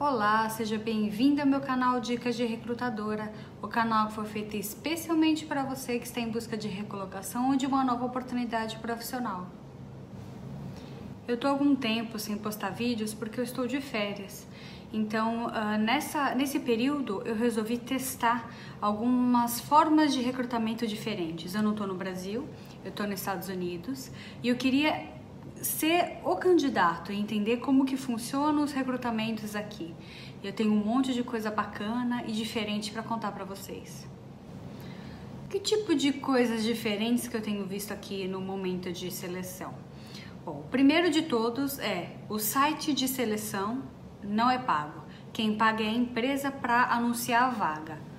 Olá, seja bem-vindo ao meu canal Dicas de Recrutadora, o canal que foi feito especialmente para você que está em busca de recolocação ou de uma nova oportunidade profissional. Eu estou há algum tempo sem postar vídeos porque eu estou de férias, então nesse período eu resolvi testar algumas formas de recrutamento diferentes. Eu não estou no Brasil, eu estou nos Estados Unidos e eu queria ser o candidato e entender como que funcionam os recrutamentos aqui. Eu tenho um monte de coisa bacana e diferente para contar para vocês. Que tipo de coisas diferentes que eu tenho visto aqui no momento de seleção? Bom, o primeiro de todos é o site de seleção não é pago. Quem paga é a empresa para anunciar a vaga.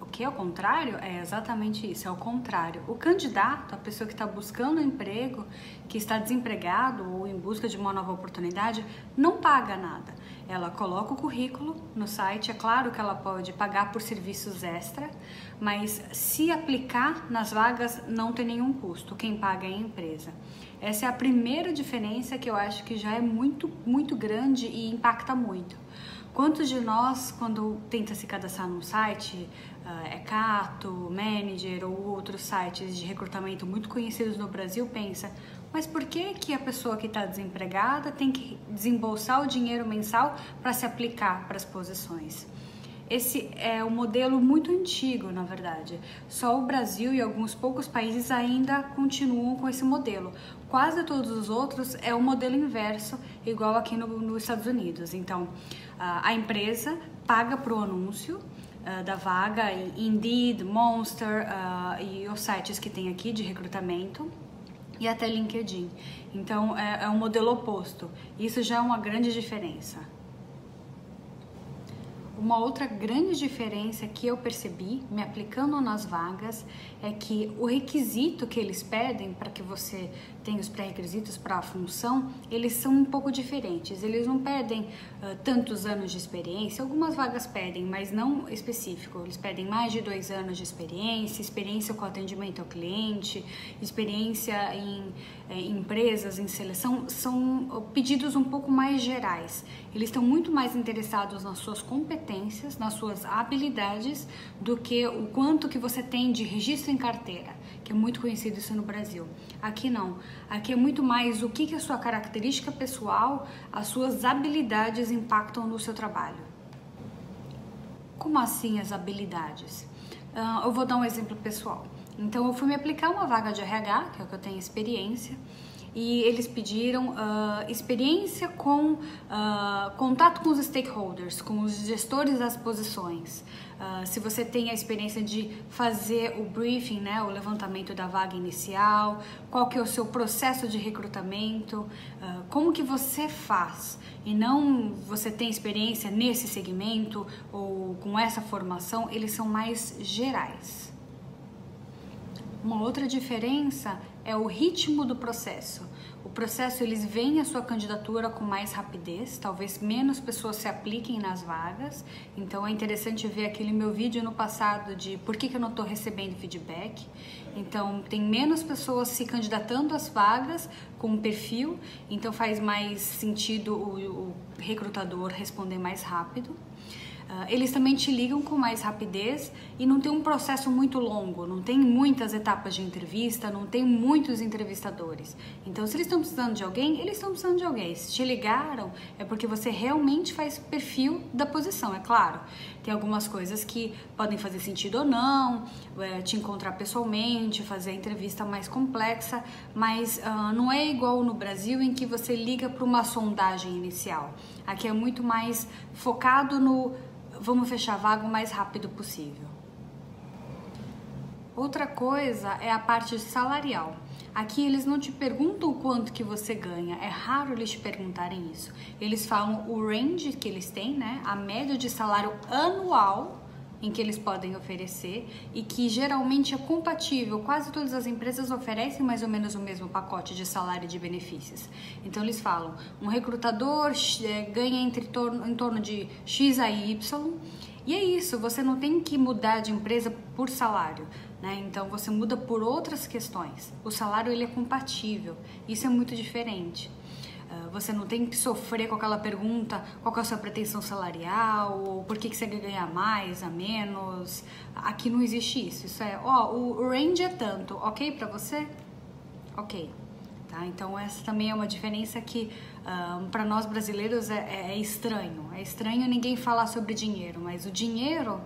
O que é o contrário? É exatamente isso, é o contrário. O candidato, a pessoa que está buscando um emprego, que está desempregado ou em busca de uma nova oportunidade, não paga nada. Ela coloca o currículo no site, é claro que ela pode pagar por serviços extra, mas se aplicar nas vagas não tem nenhum custo, quem paga é a empresa. Essa é a primeira diferença que eu acho que já é muito grande e impacta muito. Quantos de nós, quando tenta se cadastrar num site, Cato, Manager ou outros sites de recrutamento muito conhecidos no Brasil, pensa, mas por que a pessoa que está desempregada tem que desembolsar o dinheiro mensal para se aplicar para as posições? Esse é um modelo muito antigo, na verdade. Só o Brasil e alguns poucos países ainda continuam com esse modelo. Quase todos os outros é o modelo inverso, igual aqui nos Estados Unidos. Então, a empresa paga para o anúncio da vaga, Indeed, Monster e os sites que tem aqui de recrutamento e até LinkedIn. Então, é um modelo oposto. Isso já é uma grande diferença. Uma outra grande diferença que eu percebi me aplicando nas vagas é que o requisito que eles pedem para que você tenha os pré-requisitos para a função, eles são um pouco diferentes. Eles não pedem tantos anos de experiência, algumas vagas pedem, mas não específico. Eles pedem mais de 2 anos de experiência, experiência com atendimento ao cliente, experiência em empresas, em seleção. São pedidos um pouco mais gerais. Eles estão muito mais interessados nas suas competências, nas suas habilidades, do que o quanto que você tem de registro em carteira, que é muito conhecido isso no Brasil. Aqui não. Aqui é muito mais o que a sua característica pessoal, as suas habilidades impactam no seu trabalho. Como assim as habilidades? Eu vou dar um exemplo pessoal. Então, eu fui me aplicar uma vaga de RH, que é o que eu tenho experiência, e eles pediram experiência com contato com os stakeholders, com os gestores das posições. Se você tem a experiência de fazer o briefing, né, o levantamento da vaga inicial, qual que é o seu processo de recrutamento, como que você faz, e não você tem experiência nesse segmento ou com essa formação, eles são mais gerais. Uma outra diferença é o ritmo do processo. O processo, eles veem a sua candidatura com mais rapidez, talvez menos pessoas se apliquem nas vagas. Então é interessante ver aquele meu vídeo no passado de por que eu não estou recebendo feedback. Então tem menos pessoas se candidatando às vagas com um perfil, então faz mais sentido o recrutador responder mais rápido. Eles também te ligam com mais rapidez e não tem um processo muito longo, não tem muitas etapas de entrevista, não tem muitos entrevistadores. Então, se eles estão precisando de alguém, eles estão precisando de alguém. Se te ligaram, é porque você realmente faz perfil da posição, é claro. Tem algumas coisas que podem fazer sentido ou não, te encontrar pessoalmente, fazer a entrevista mais complexa, mas não é igual no Brasil em que você liga para uma sondagem inicial. Aqui é muito mais focado no vamos fechar a vaga o mais rápido possível. Outra coisa é a parte salarial. Aqui eles não te perguntam o quanto que você ganha, é raro eles te perguntarem isso. Eles falam o range que eles têm, né? A média de salário anual em que eles podem oferecer e que geralmente é compatível. Quase todas as empresas oferecem mais ou menos o mesmo pacote de salário e de benefícios. Então eles falam, um recrutador ganha em torno de X a Y, e é isso, você não tem que mudar de empresa por salário, né? Então você muda por outras questões. O salário ele é compatível, isso é muito diferente. Você não tem que sofrer com aquela pergunta qual que é a sua pretensão salarial, ou por que você quer ganhar mais, a menos. Aqui não existe isso. Isso é, o range é tanto, ok pra você? Ok. Tá? Então essa também é uma diferença que para nós brasileiros é estranho. É estranho ninguém falar sobre dinheiro, mas o dinheiro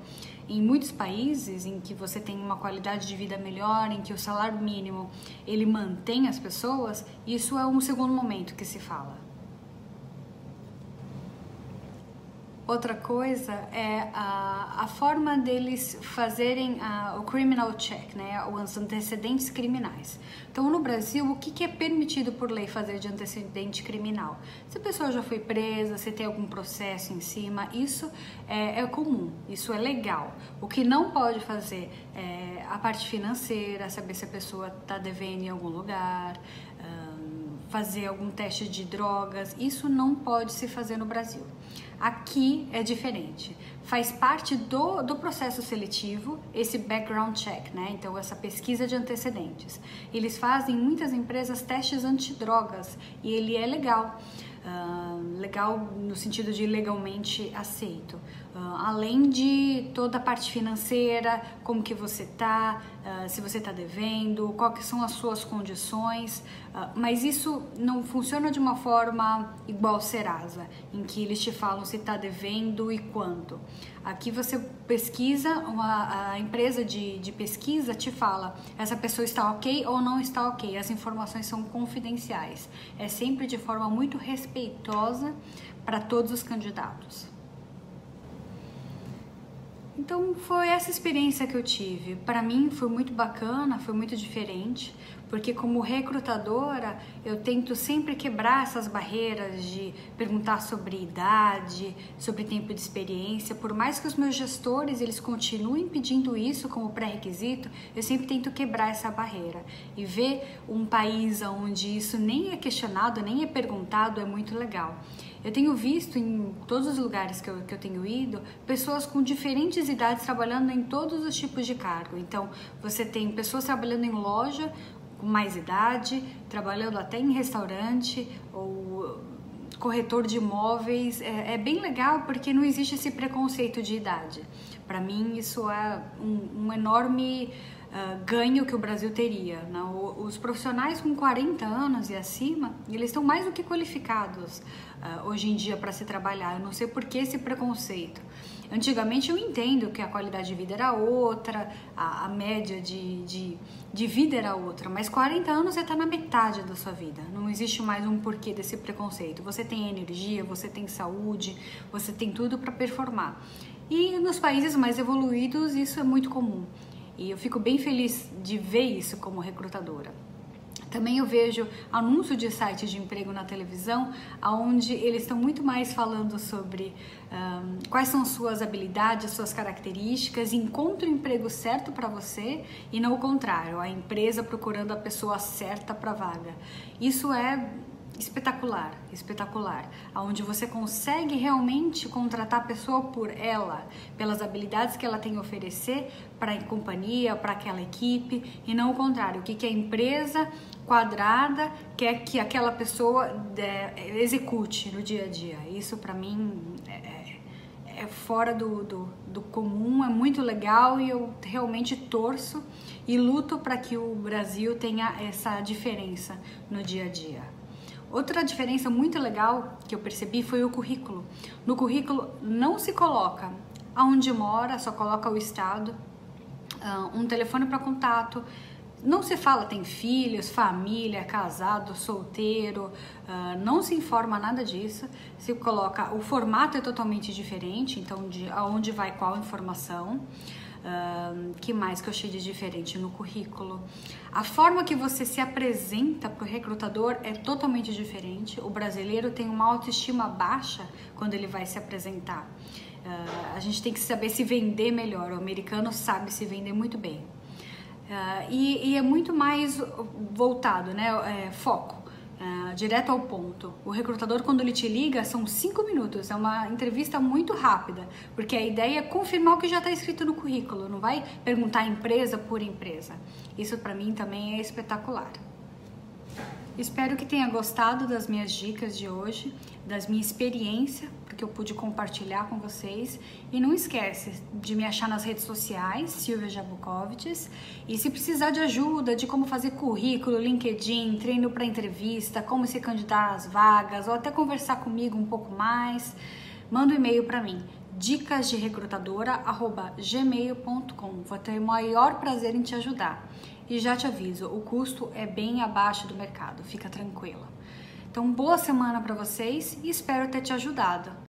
em muitos países em que você tem uma qualidade de vida melhor, em que o salário mínimo ele mantém as pessoas, isso é um segundo momento que se fala. Outra coisa é a forma deles fazerem o criminal check, né, os antecedentes criminais. Então, no Brasil, o que é permitido por lei fazer de antecedente criminal? Se a pessoa já foi presa, se tem algum processo em cima, isso é comum, isso é legal. O que não pode fazer é a parte financeira, saber se a pessoa está devendo em algum lugar, fazer algum teste de drogas, isso não pode se fazer no Brasil. Aqui é diferente, faz parte do processo seletivo esse background check, né? Então essa pesquisa de antecedentes. Eles fazem em muitas empresas testes antidrogas e ele é legal. Legal no sentido de legalmente aceito, além de toda a parte financeira, como que você tá, se você tá devendo, quais são as suas condições, mas isso não funciona de uma forma igual Serasa, em que eles te falam se tá devendo e quanto. Aqui você pesquisa, a empresa de pesquisa te fala essa pessoa está ok ou não está ok, as informações são confidenciais, é sempre de forma muito respeitosa para todos os candidatos. Então foi essa experiência que eu tive. Para mim foi muito bacana, foi muito diferente, porque como recrutadora eu tento sempre quebrar essas barreiras de perguntar sobre idade, sobre tempo de experiência. Por mais que os meus gestores eles continuem pedindo isso como pré-requisito, eu sempre tento quebrar essa barreira e ver um país onde isso nem é questionado, nem é perguntado, é muito legal. Eu tenho visto em todos os lugares que eu tenho ido, pessoas com diferentes idades trabalhando em todos os tipos de cargo. Então, você tem pessoas trabalhando em loja com mais idade, trabalhando até em restaurante ou corretor de imóveis. É bem legal porque não existe esse preconceito de idade. Para mim, isso é um enorme ganho que o Brasil teria, né? Os profissionais com 40 anos e acima, eles estão mais do que qualificados hoje em dia para se trabalhar. Eu não sei por que esse preconceito. Antigamente eu entendo que a qualidade de vida era outra, a média de vida era outra, mas 40 anos você está na metade da sua vida, não existe mais um porquê desse preconceito. Você tem energia, você tem saúde, você tem tudo para performar. E nos países mais evoluídos isso é muito comum. E eu fico bem feliz de ver isso como recrutadora. Também eu vejo anúncio de sites de emprego na televisão, onde eles estão muito mais falando sobre quais são suas habilidades, suas características, encontre o emprego certo para você e não o contrário, a empresa procurando a pessoa certa para a vaga. Isso é espetacular, espetacular, onde você consegue realmente contratar a pessoa por ela, pelas habilidades que ela tem a oferecer para a companhia, para aquela equipe, e não o contrário, o que a empresa quadrada quer que aquela pessoa execute no dia a dia. Isso para mim é fora do comum, é muito legal e eu realmente torço e luto para que o Brasil tenha essa diferença no dia a dia. Outra diferença muito legal que eu percebi foi o currículo. No currículo não se coloca aonde mora, só coloca o estado, um telefone para contato. Não se fala tem filhos, família, casado, solteiro, não se informa nada disso. Se coloca, o formato é totalmente diferente, então aonde vai qual informação. Que mais que eu achei de diferente no currículo? A forma que você se apresenta para o recrutador é totalmente diferente. O brasileiro tem uma autoestima baixa quando ele vai se apresentar. A gente tem que saber se vender melhor. O americano sabe se vender muito bem. E é muito mais voltado, né? Foco. Direto ao ponto. O recrutador, quando ele te liga, são 5 minutos, é uma entrevista muito rápida, porque a ideia é confirmar o que já está escrito no currículo, não vai perguntar empresa por empresa. Isso para mim também é espetacular. Espero que tenha gostado das minhas dicas de hoje, das minha experiência, porque eu pude compartilhar com vocês. E não esquece de me achar nas redes sociais, Silvia Jabukovics. E se precisar de ajuda, de como fazer currículo, LinkedIn, treino para entrevista, como se candidatar às vagas, ou até conversar comigo um pouco mais, manda um e-mail para mim, dicasderecrutadora@gmail.com. Vou ter o maior prazer em te ajudar. E já te aviso, o custo é bem abaixo do mercado, fica tranquila. Então, boa semana para vocês e espero ter te ajudado.